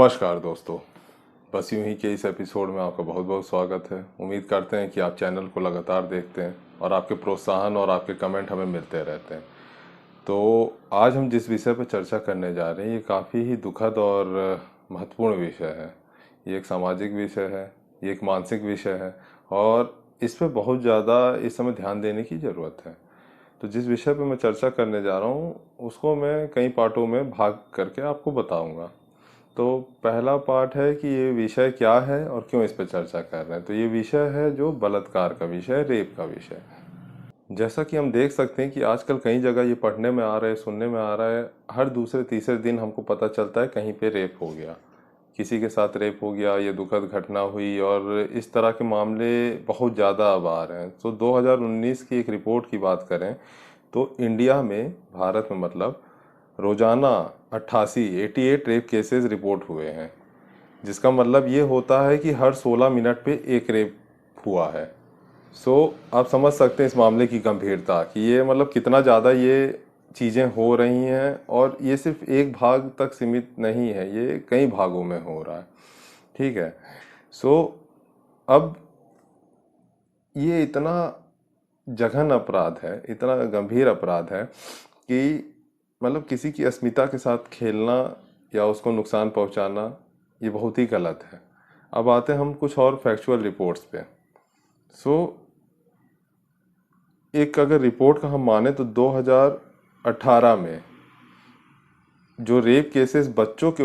नमस्कार दोस्तों, बस यूं ही के इस एपिसोड में आपका बहुत बहुत स्वागत है। उम्मीद करते हैं कि आप चैनल को लगातार देखते हैं और आपके प्रोत्साहन और आपके कमेंट हमें मिलते रहते हैं। तो आज हम जिस विषय पर चर्चा करने जा रहे हैं ये काफ़ी ही दुखद और महत्वपूर्ण विषय है। ये एक सामाजिक विषय है, ये एक मानसिक विषय है और इस पर बहुत ज़्यादा इस समय ध्यान देने की ज़रूरत है। तो जिस विषय पर मैं चर्चा करने जा रहा हूँ उसको मैं कई पार्टों में भाग करके आपको बताऊँगा। तो पहला पार्ट है कि ये विषय क्या है और क्यों इस पर चर्चा कर रहे हैं। तो ये विषय है जो बलात्कार का विषय, रेप का विषय। जैसा कि हम देख सकते हैं कि आजकल कई जगह ये पढ़ने में आ रहा है, सुनने में आ रहा है, हर दूसरे तीसरे दिन हमको पता चलता है कहीं पे रेप हो गया, किसी के साथ रेप हो गया, ये दुखद घटना हुई और इस तरह के मामले बहुत ज़्यादा अब आ रहे हैं। तो 2019 की एक रिपोर्ट की बात करें तो इंडिया में, भारत में मतलब, रोजाना 88 रेप केसेस रिपोर्ट हुए हैं, जिसका मतलब ये होता है कि हर 16 मिनट पे एक रेप हुआ है। आप समझ सकते हैं इस मामले की गंभीरता कि ये मतलब कितना ज़्यादा ये चीज़ें हो रही हैं और ये सिर्फ एक भाग तक सीमित नहीं है, ये कई भागों में हो रहा है। ठीक है। सो अब ये इतना जघन अपराध है, इतना गंभीर अपराध है कि मतलब किसी की अस्मिता के साथ खेलना या उसको नुकसान पहुंचाना ये बहुत ही गलत है। अब आते हैं हम कुछ और फैक्चुअल रिपोर्ट्स पे। एक अगर रिपोर्ट का हम माने तो 2018 में जो रेप केसेस बच्चों के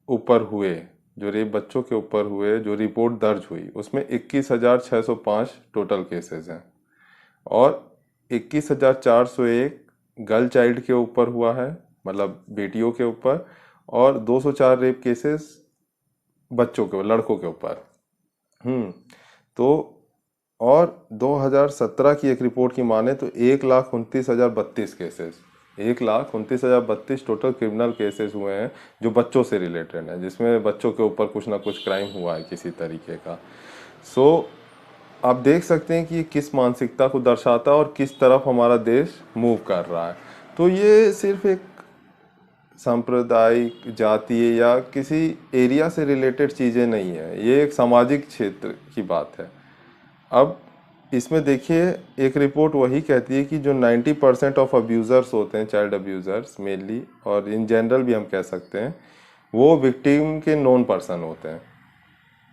ऊपर हुए, जो रेप बच्चों के ऊपर हुए, जो रिपोर्ट दर्ज हुई, उसमें 21,605 टोटल केसेस हैं और 21,401 गर्ल चाइल्ड के ऊपर हुआ है, मतलब बेटियों के ऊपर, और 204 रेप केसेस बच्चों के, लड़कों के ऊपर। तो और 2017 की एक रिपोर्ट की माने तो 1,29,032 केसेस, 1,29,032 टोटल क्रिमिनल केसेस हुए हैं जो बच्चों से रिलेटेड हैं, जिसमें बच्चों के ऊपर कुछ ना कुछ क्राइम हुआ है किसी तरीके का। आप देख सकते हैं कि ये किस मानसिकता को दर्शाता है और किस तरफ हमारा देश मूव कर रहा है। तो ये सिर्फ एक सांप्रदायिक, जातीय या किसी एरिया से रिलेटेड चीज़ें नहीं है, ये एक सामाजिक क्षेत्र की बात है। अब इसमें देखिए, एक रिपोर्ट वही कहती है कि जो 90% ऑफ अब्यूज़र्स होते हैं, चाइल्ड अब्यूज़र्स मेनली, और इन जनरल भी हम कह सकते हैं, वो विक्टिम के नॉन पर्सन होते हैं।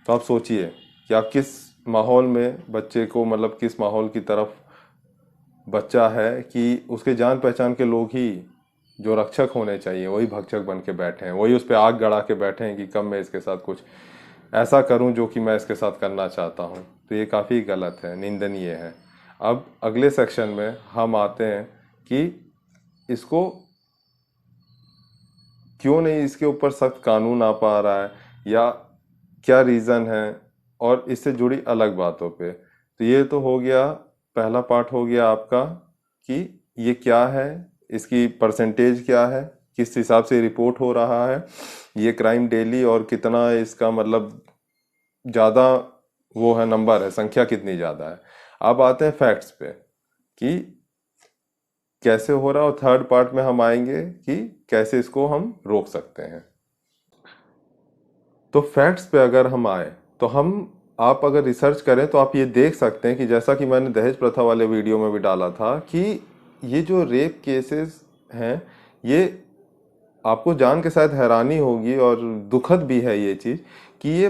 तो आप सोचिए कि आप किस माहौल में बच्चे को, मतलब किस माहौल की तरफ बच्चा है कि उसके जान पहचान के लोग ही जो रक्षक होने चाहिए वही भक्षक बन के बैठे हैं, वही उस पर आग गड़ा के बैठे हैं कि कब मैं इसके साथ कुछ ऐसा करूं जो कि मैं इसके साथ करना चाहता हूं। तो ये काफ़ी गलत है, निंदनीय है। अब अगले सेक्शन में हम आते हैं कि इसको क्यों नहीं, इसके ऊपर सख्त कानून आ पा रहा है या क्या रीज़न है, और इससे जुड़ी अलग बातों पे। तो ये तो हो गया, पहला पार्ट हो गया आपका कि ये क्या है, इसकी परसेंटेज क्या है, किस हिसाब से रिपोर्ट हो रहा है ये क्राइम डेली, और कितना इसका मतलब ज़्यादा वो है, नंबर है, संख्या कितनी ज़्यादा है। अब आते हैं फैक्ट्स पे कि कैसे हो रहा है, और थर्ड पार्ट में हम आएंगे कि कैसे इसको हम रोक सकते हैं। तो फैक्ट्स पे अगर हम आए तो आप अगर रिसर्च करें तो आप ये देख सकते हैं कि जैसा कि मैंने दहेज प्रथा वाले वीडियो में भी डाला था कि ये जो रेप केसेस हैं, ये आपको जान के शायद हैरानी होगी और दुखद भी है ये चीज़ कि ये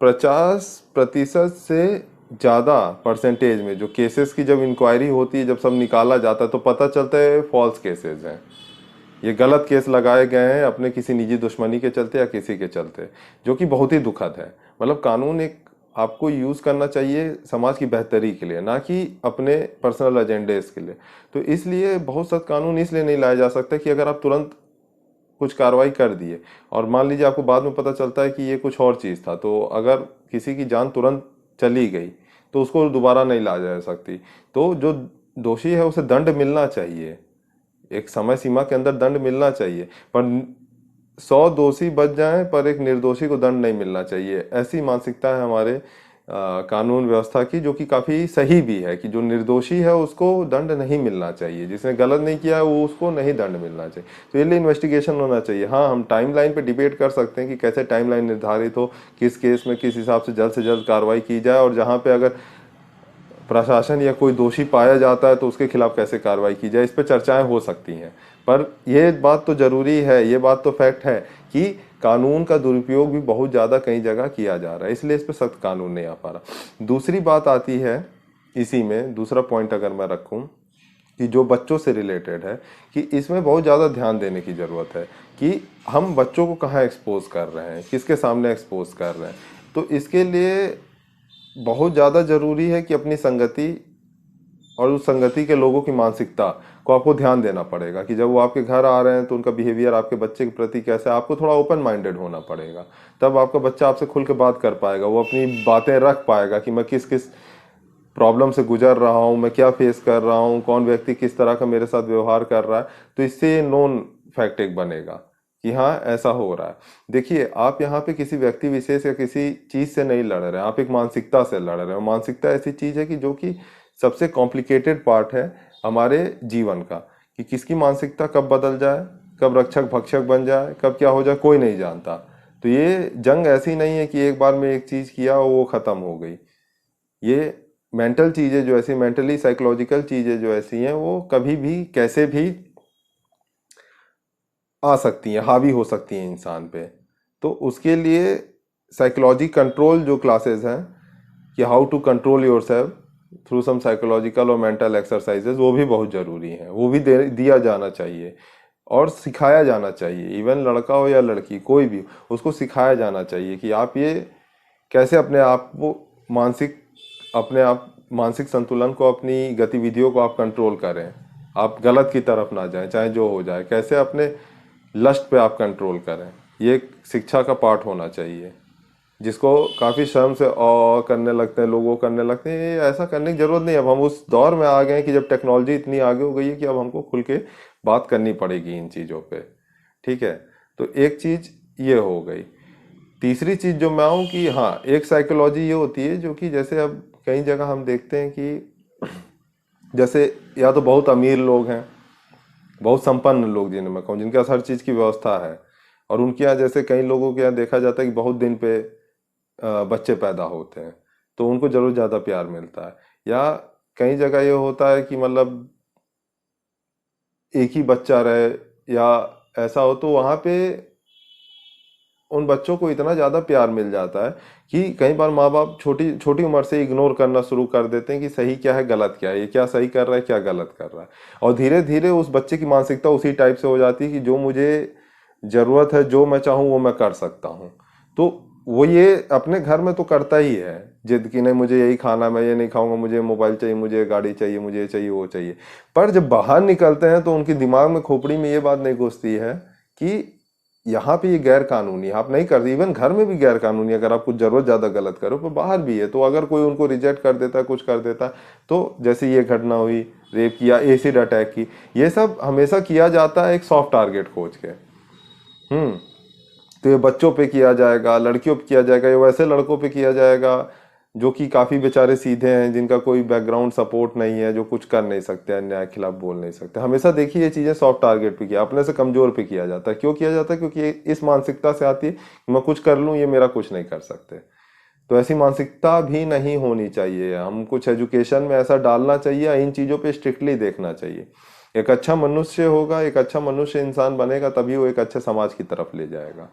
50% से ज़्यादा परसेंटेज में जो केसेस की जब इंक्वायरी होती है, जब सब निकाला जाता है तो पता चलता है फॉल्स केसेस हैं, ये गलत केस लगाए गए हैं अपने किसी निजी दुश्मनी के चलते या किसी के चलते, जो कि बहुत ही दुखद है। मतलब कानून एक आपको यूज़ करना चाहिए समाज की बेहतरी के लिए, ना कि अपने पर्सनल एजेंडेस के लिए। तो इसलिए बहुत सख्त कानून इसलिए नहीं लाया जा सकता कि अगर आप तुरंत कुछ कार्रवाई कर दिए और मान लीजिए आपको बाद में पता चलता है कि ये कुछ और चीज़ था, तो अगर किसी की जान तुरंत चली गई तो उसको दोबारा नहीं ला जा सकती। तो जो दोषी है उसे दंड मिलना चाहिए, एक समय सीमा के अंदर दंड मिलना चाहिए, पर 100 दोषी बच जाएं पर एक निर्दोषी को दंड नहीं मिलना चाहिए। ऐसी मानसिकता है हमारे कानून व्यवस्था की, जो कि काफ़ी सही भी है कि जो निर्दोषी है उसको दंड नहीं मिलना चाहिए, जिसने गलत नहीं किया है वो उसको नहीं दंड मिलना चाहिए। तो ये लिए इन्वेस्टिगेशन होना चाहिए। हाँ, हम टाइमलाइन पे डिबेट कर सकते हैं कि कैसे टाइमलाइन निर्धारित हो, किस केस में किस हिसाब से जल्द कार्रवाई की जाए, और जहाँ पे अगर प्रशासन या कोई दोषी पाया जाता है तो उसके खिलाफ कैसे कार्रवाई की जाए, इस पर चर्चाएं हो सकती हैं। पर ये बात तो जरूरी है, ये बात तो फैक्ट है कि कानून का दुरुपयोग भी बहुत ज़्यादा कई जगह किया जा रहा है, इसलिए इस पर सख्त कानून नहीं आ पा रहा। दूसरी बात आती है इसी में, दूसरा पॉइंट अगर मैं रखूं कि जो बच्चों से रिलेटेड है, कि इसमें बहुत ज़्यादा ध्यान देने की ज़रूरत है कि हम बच्चों को कहाँ एक्सपोज कर रहे हैं, किसके सामने एक्सपोज कर रहे हैं। तो इसके लिए बहुत ज़्यादा ज़रूरी है कि अपनी संगति और उस संगति के लोगों की मानसिकता को आपको ध्यान देना पड़ेगा कि जब वो आपके घर आ रहे हैं तो उनका बिहेवियर आपके बच्चे के प्रति कैसा है। आपको थोड़ा ओपन माइंडेड होना पड़ेगा, तब आपका बच्चा आपसे खुल के बात कर पाएगा, वो अपनी बातें रख पाएगा कि मैं किस किस प्रॉब्लम से गुजर रहा हूँ, मैं क्या फेस कर रहा हूँ, कौन व्यक्ति किस तरह का मेरे साथ व्यवहार कर रहा है। तो इससे नॉन फैक्ट एक बनेगा कि हाँ ऐसा हो रहा है। देखिए, आप यहाँ पे किसी व्यक्ति विशेष या किसी चीज से नहीं लड़ रहे हैं, आप एक मानसिकता से लड़ रहे हैं। मानसिकता ऐसी चीज है कि जो कि सबसे कॉम्प्लिकेटेड पार्ट है हमारे जीवन का, कि किसकी मानसिकता कब बदल जाए, कब रक्षक भक्षक बन जाए, कब क्या हो जाए, कोई नहीं जानता। तो ये जंग ऐसी नहीं है कि एक बार में एक चीज किया और वो खत्म हो गई। ये मेंटल चीजें जो ऐसी, मेंटली साइकोलॉजिकल चीजें जो ऐसी हैं, वो कभी भी कैसे भी आ सकती हैं, हावी हो सकती हैं इंसान पे। तो उसके लिए साइकोलॉजी कंट्रोल जो क्लासेस हैं, कि how to control yourself through some psychological और मेंटल एक्सरसाइजेज, वो भी बहुत ज़रूरी हैं। वो भी दिया जाना चाहिए और सिखाया जाना चाहिए। इवन लड़का हो या लड़की, कोई भी, उसको सिखाया जाना चाहिए कि आप ये कैसे अपने आप को मानसिक संतुलन को, अपनी गतिविधियों को आप कंट्रोल करें, आप गलत की तरफ ना जाएं, चाहे जो हो जाए। कैसे अपने लस्ट पे आप कंट्रोल करें, ये एक शिक्षा का पार्ट होना चाहिए, जिसको काफ़ी शर्म से करने लगते हैं, लोगों करने लगते हैं। ये ऐसा करने की जरूरत नहीं। अब हम उस दौर में आ गए हैं कि जब टेक्नोलॉजी इतनी आगे हो गई है कि अब हमको खुल के बात करनी पड़ेगी इन चीज़ों पे। ठीक है, तो एक चीज़ ये हो गई। तीसरी चीज़ जो मैं आऊँ कि हाँ, एक साइकोलॉजी ये होती है जो कि जैसे अब कई जगह हम देखते हैं कि जैसे या तो बहुत अमीर लोग हैं, बहुत संपन्न लोग जिन्हें मैं कहूँ, जिनके पास हर चीज़ की व्यवस्था है, और उनके यहाँ जैसे कई लोगों के यहाँ देखा जाता है कि बहुत दिन पे बच्चे पैदा होते हैं, तो उनको जरूर ज़्यादा प्यार मिलता है। या कई जगह ये होता है कि मतलब एक ही बच्चा रहे या ऐसा हो, तो वहाँ पे उन बच्चों को इतना ज़्यादा प्यार मिल जाता है कि कई बार माँ बाप छोटी छोटी उम्र से इग्नोर करना शुरू कर देते हैं कि सही क्या है गलत क्या है, ये क्या सही कर रहा है क्या गलत कर रहा है। और धीरे धीरे उस बच्चे की मानसिकता उसी टाइप से हो जाती है कि जो मुझे ज़रूरत है, जो मैं चाहूँ वो मैं कर सकता हूँ। तो वो ये अपने घर में तो करता ही है जिद कि नहीं मुझे यही खाना, मैं ये नहीं खाऊंगा, मुझे मोबाइल चाहिए, मुझे गाड़ी चाहिए, मुझे ये चाहिए वो चाहिए। पर जब बाहर निकलते हैं तो उनके दिमाग में, खोपड़ी में ये बात नहीं घुसती है कि यहाँ पे ये गैर कानूनी है, आप नहीं करते। इवन घर में भी गैर कानूनी, अगर आप कुछ जरूरत ज्यादा गलत करो, पर बाहर भी है। तो अगर कोई उनको रिजेक्ट कर देता है, कुछ कर देता है, तो जैसे ये घटना हुई रेप की या एसिड अटैक की, ये सब हमेशा किया जाता है एक सॉफ्ट टारगेट खोज के। हम्म तो ये बच्चों पे किया जाएगा, लड़कियों पे किया जाएगा, या वैसे लड़कों पे किया जाएगा जो कि काफी बेचारे सीधे हैं, जिनका कोई बैकग्राउंड सपोर्ट नहीं है, जो कुछ कर नहीं सकते, अन्याय के खिलाफ बोल नहीं सकते। हमेशा देखिए ये चीजें सॉफ्ट टारगेट पे किया, अपने से कमजोर पे किया जाता है। क्यों किया जाता है? क्योंकि इस मानसिकता से आती है कि मैं कुछ कर लूं, ये मेरा कुछ नहीं कर सकते। तो ऐसी मानसिकता भी नहीं होनी चाहिए। हम कुछ एजुकेशन में ऐसा डालना चाहिए, इन चीजों पे स्ट्रिक्टली देखना चाहिए। एक अच्छा मनुष्य होगा, एक अच्छा मनुष्य इंसान बनेगा, तभी वो एक अच्छे समाज की तरफ ले जाएगा।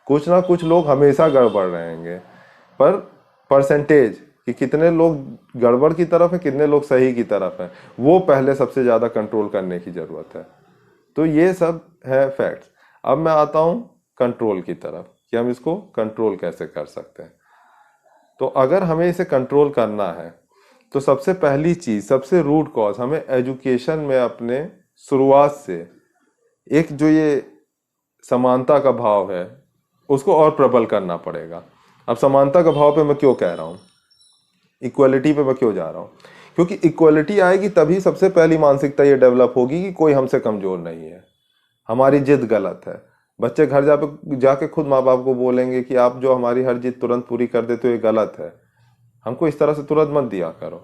कुछ ना कुछ लोग हमेशा गड़बड़ रहेंगे, पर परसेंटेज कि कितने लोग गड़बड़ की तरफ है, कितने लोग सही की तरफ हैं, वो पहले सबसे ज़्यादा कंट्रोल करने की ज़रूरत है। तो ये सब है फैक्ट्स। अब मैं आता हूँ कंट्रोल की तरफ कि हम इसको कंट्रोल कैसे कर सकते हैं। तो अगर हमें इसे कंट्रोल करना है तो सबसे पहली चीज़, सबसे रूट कॉज, हमें एजुकेशन में अपने शुरुआत से एक जो ये समानता का भाव है उसको और प्रबल करना पड़ेगा। अब समानता का भाव पे मैं क्यों कह रहा हूँ, इक्वलिटी पे मैं क्यों जा रहा हूँ? क्योंकि इक्वलिटी आएगी तभी सबसे पहली मानसिकता ये डेवलप होगी कि कोई हमसे कमजोर नहीं है, हमारी जिद गलत है। बच्चे घर जाके खुद माँ बाप को बोलेंगे कि आप जो हमारी हर जिद तुरंत पूरी कर देते हो ये गलत है। हमको इस तरह से तुरंत मत दिया करो।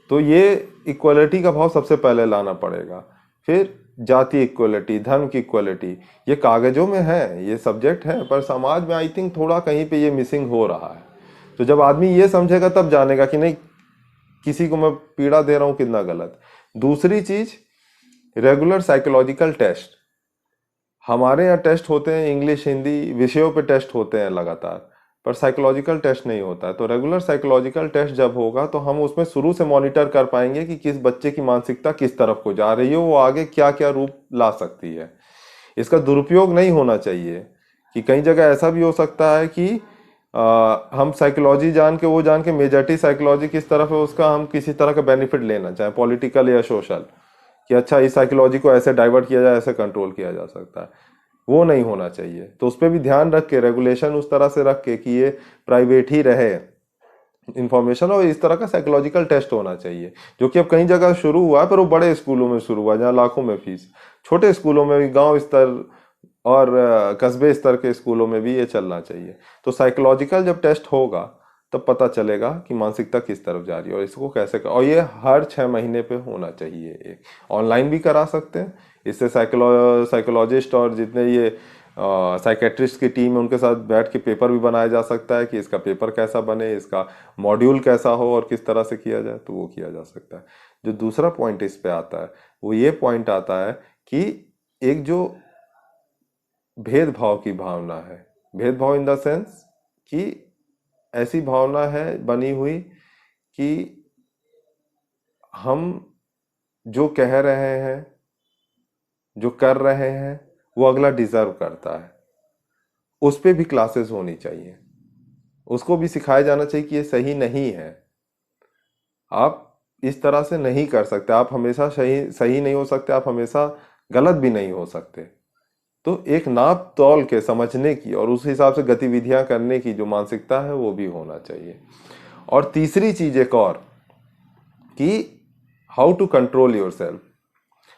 तो ये इक्वलिटी का भाव सबसे पहले लाना पड़ेगा। फिर जाति इक्वलिटी, धर्म की इक्वलिटी, ये कागजों में है, ये सब्जेक्ट है, पर समाज में आई थिंक थोड़ा कहीं पे ये मिसिंग हो रहा है। तो जब आदमी ये समझेगा तब जानेगा कि नहीं, किसी को मैं पीड़ा दे रहा हूँ कितना गलत। दूसरी चीज, रेगुलर साइकोलॉजिकल टेस्ट। हमारे यहाँ टेस्ट होते हैं, इंग्लिश हिंदी विषयों पे टेस्ट होते हैं लगातार, पर साइकोलॉजिकल टेस्ट नहीं होता है। तो रेगुलर साइकोलॉजिकल टेस्ट जब होगा तो हम उसमें शुरू से मॉनिटर कर पाएंगे कि किस बच्चे की मानसिकता किस तरफ को जा रही है, वो आगे क्या क्या रूप ला सकती है। इसका दुरुपयोग नहीं होना चाहिए कि कई जगह ऐसा भी हो सकता है कि हम साइकोलॉजी जान के मेजॉरिटी साइकोलॉजी किस तरफ है उसका हम किसी तरह का बेनिफिट लेना चाहें, पॉलिटिकल या सोशल, कि अच्छा इस साइकोलॉजी को ऐसे डाइवर्ट किया जाए, ऐसे कंट्रोल किया जा सकता है। वो नहीं होना चाहिए। तो उस पर भी ध्यान रख के, रेगुलेशन उस तरह से रख के कि ये प्राइवेट ही रहे इंफॉर्मेशन, और इस तरह का साइकोलॉजिकल टेस्ट होना चाहिए, जो कि अब कई जगह शुरू हुआ है, पर वो बड़े स्कूलों में शुरू हुआ है जहाँ लाखों में फीस। छोटे स्कूलों में भी, गांव स्तर और कस्बे स्तर के स्कूलों में भी ये चलना चाहिए। तो साइकोलॉजिकल जब टेस्ट होगा तब पता चलेगा कि मानसिकता किस तरफ जा रही है और इसको कैसे कर, और ये हर 6 महीने पे होना चाहिए। एक ऑनलाइन भी करा सकते हैं, इससे साइकोलॉजिस्ट और जितने ये साइकेट्रिस्ट की टीम है उनके साथ बैठ के पेपर भी बनाया जा सकता है कि इसका पेपर कैसा बने, इसका मॉड्यूल कैसा हो और किस तरह से किया जाए, तो वो किया जा सकता है। जो दूसरा पॉइंट इस पे आता है वो ये पॉइंट आता है कि एक जो भेदभाव की भावना है, भेदभाव इन द सेंस कि ऐसी भावना है बनी हुई कि हम जो कह रहे हैं, जो कर रहे हैं, वो अगला डिजर्व करता है। उस पे भी क्लासेस होनी चाहिए, उसको भी सिखाया जाना चाहिए कि ये सही नहीं है, आप इस तरह से नहीं कर सकते, आप हमेशा सही नहीं हो सकते, आप हमेशा गलत भी नहीं हो सकते। तो एक नाप तौल के समझने की और उस हिसाब से गतिविधियां करने की जो मानसिकता है वो भी होना चाहिए। और तीसरी चीज एक और कि हाउ टू कंट्रोल योरसेल्फ।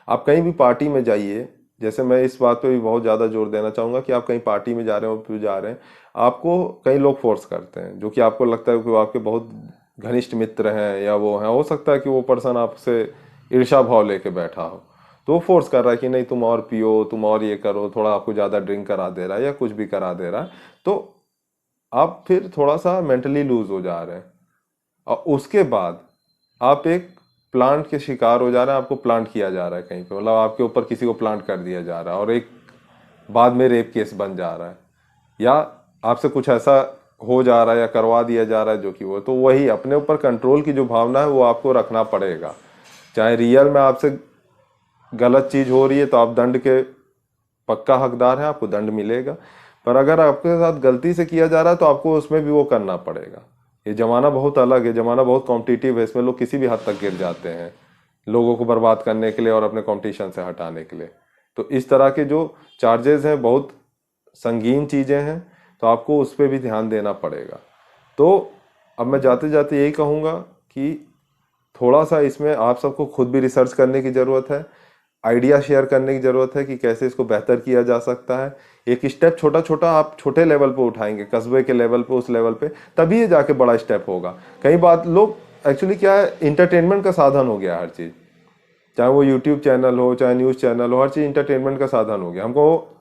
आप कहीं भी पार्टी में जाइए, जैसे मैं इस बात पे भी बहुत ज़्यादा जोर देना चाहूँगा कि आप कहीं पार्टी में जा रहे हो, आपको कई लोग फोर्स करते हैं, जो कि आपको लगता है कि वो आपके बहुत घनिष्ठ मित्र हैं या वो हैं, हो सकता है कि वो पर्सन आपसे ईर्ष्या भाव लेके बैठा हो, तो वो फोर्स कर रहा है कि नहीं तुम और पियो, तुम और ये करो, थोड़ा आपको ज़्यादा ड्रिंक करा दे रहा है या कुछ भी करा दे रहा है, तो आप फिर थोड़ा सा मेंटली लूज हो जा रहे हैं और उसके बाद आप एक प्लांट के शिकार हो जा रहे हैं, आपको प्लांट किया जा रहा है कहीं पे, मतलब आपके ऊपर किसी को प्लांट कर दिया जा रहा है और एक बाद में रेप केस बन जा रहा है, या आपसे कुछ ऐसा हो जा रहा है या करवा दिया जा रहा है जो कि वो, तो वही अपने ऊपर कंट्रोल की जो भावना है वो आपको रखना पड़ेगा। चाहे रियल में आपसे गलत चीज हो रही है तो आप दंड के पक्का हकदार हैं, आपको दंड मिलेगा, पर अगर आपके साथ गलती से किया जा रहा है तो आपको उसमें भी वो करना पड़ेगा। ये जमाना बहुत अलग है, जमाना बहुत कॉम्पिटिटिव है, इसमें लोग किसी भी हद तक गिर जाते हैं लोगों को बर्बाद करने के लिए और अपने कंपटीशन से हटाने के लिए। तो इस तरह के जो चार्जेस हैं बहुत संगीन चीज़ें हैं, तो आपको उस पर भी ध्यान देना पड़ेगा। तो अब मैं जाते जाते यही कहूँगा कि थोड़ा सा इसमें आप सबको खुद भी रिसर्च करने की ज़रूरत है, आइडिया शेयर करने की ज़रूरत है कि कैसे इसको बेहतर किया जा सकता है। एक स्टेप छोटा छोटा आप छोटे लेवल पे उठाएंगे, कस्बे के लेवल पे, उस लेवल पे, तभी ये जाके बड़ा स्टेप होगा। कई बात लोग एक्चुअली क्या है, इंटरटेनमेंट का साधन हो गया हर चीज़, चाहे वो यूट्यूब चैनल हो, चाहे न्यूज़ चैनल हो, हर चीज़ इंटरटेनमेंट का साधन हो गया। हमको,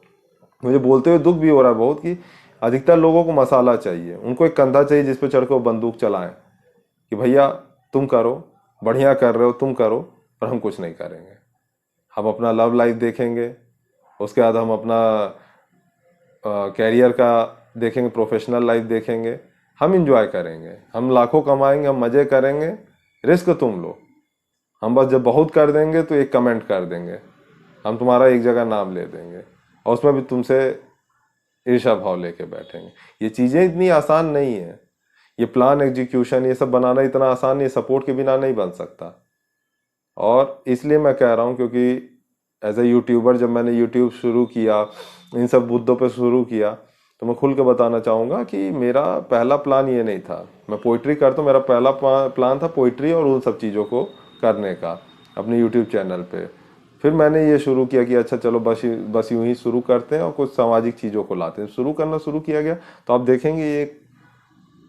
मुझे बोलते हुए दुख भी हो रहा है बहुत कि अधिकतर लोगों को मसाला चाहिए, उनको एक कंधा चाहिए जिस पर चढ़ के वो बंदूक चलाएं कि भैया तुम करो, बढ़िया कर रहे हो तुम करो, पर हम कुछ नहीं करेंगे। हम अपना लव लाइफ देखेंगे, उसके बाद हम अपना कैरियर का देखेंगे, प्रोफेशनल लाइफ देखेंगे, हम इंजॉय करेंगे, हम लाखों कमाएंगे, हम मज़े करेंगे, रिस्क तुम लो। हम बस जब बहुत कर देंगे तो एक कमेंट कर देंगे, हम तुम्हारा एक जगह नाम ले देंगे और उसमें भी तुमसे ईर्ष्या भाव लेके बैठेंगे। ये चीज़ें इतनी आसान नहीं है, ये प्लान एग्जीक्यूशन ये सब बनाना इतना आसान नहीं, सपोर्ट के बिना नहीं बन सकता। और इसलिए मैं कह रहा हूँ क्योंकि एज ए यूट्यूबर जब मैंने यूट्यूब शुरू किया, इन सब मुद्दों पे शुरू किया, तो मैं खुल के बताना चाहूँगा कि मेरा पहला प्लान ये नहीं था। मैं पोइट्री करता हूँ, मेरा पहला प्लान था पोइट्री और उन सब चीज़ों को करने का अपने यूट्यूब चैनल पे। फिर मैंने ये शुरू किया कि अच्छा चलो बस यूं ही शुरू करते हैं और कुछ सामाजिक चीज़ों को लाते हैं। शुरू करना शुरू किया गया तो आप देखेंगे ये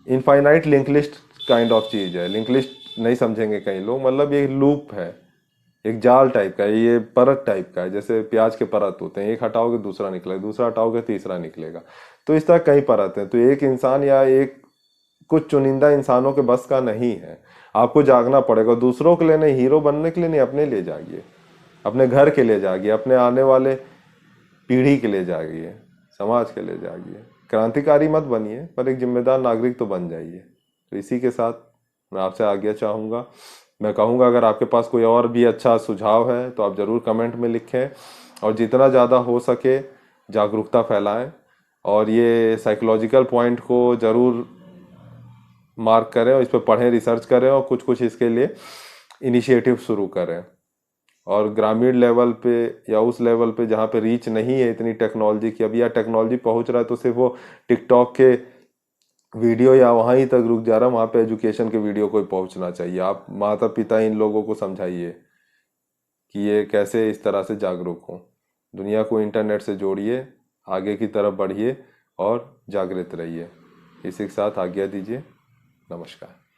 infinite link list kind of चीज़ है। लिंक लिस्ट नहीं समझेंगे कई लोग, मतलब ये लूप है, एक जाल टाइप का है, ये परत टाइप का है। जैसे प्याज के परत होते हैं, एक हटाओगे दूसरा निकलेगा, दूसरा हटाओगे तीसरा निकलेगा। तो इस तरह कई परत हैं। तो एक इंसान या एक कुछ चुनिंदा इंसानों के बस का नहीं है। आपको जागना पड़ेगा, दूसरों के लिए नहीं, हीरो बनने के लिए नहीं, अपने लिए जागिए, अपने घर के लिए जागिए, अपने आने वाले पीढ़ी के लिए जागिए, समाज के लिए जागिए। क्रांतिकारी मत बनिए, पर एक जिम्मेदार नागरिक तो बन जाइए। तो इसी के साथ मैं आपसे आज्ञा चाहूँगा। मैं कहूँगा अगर आपके पास कोई और भी अच्छा सुझाव है तो आप ज़रूर कमेंट में लिखें, और जितना ज़्यादा हो सके जागरूकता फैलाएं, और ये साइकोलॉजिकल पॉइंट को ज़रूर मार्क करें और इस पर पढ़ें, रिसर्च करें, और कुछ कुछ इसके लिए इनिशिएटिव शुरू करें। और ग्रामीण लेवल पे या उस लेवल पे जहाँ पे रीच नहीं है इतनी टेक्नोलॉजी की, अभी या टेक्नोलॉजी पहुँच रहा है तो सिर्फ वो टिकटॉक के वीडियो या वहीं तक रुक जा रहा है, वहाँ पे एजुकेशन के वीडियो कोई पहुँचना चाहिए। आप माता पिता इन लोगों को समझाइए कि ये कैसे इस तरह से जागरूक हों। दुनिया को इंटरनेट से जोड़िए, आगे की तरफ बढ़िए और जागृत रहिए। इसी के साथ आज्ञा दीजिए। नमस्कार।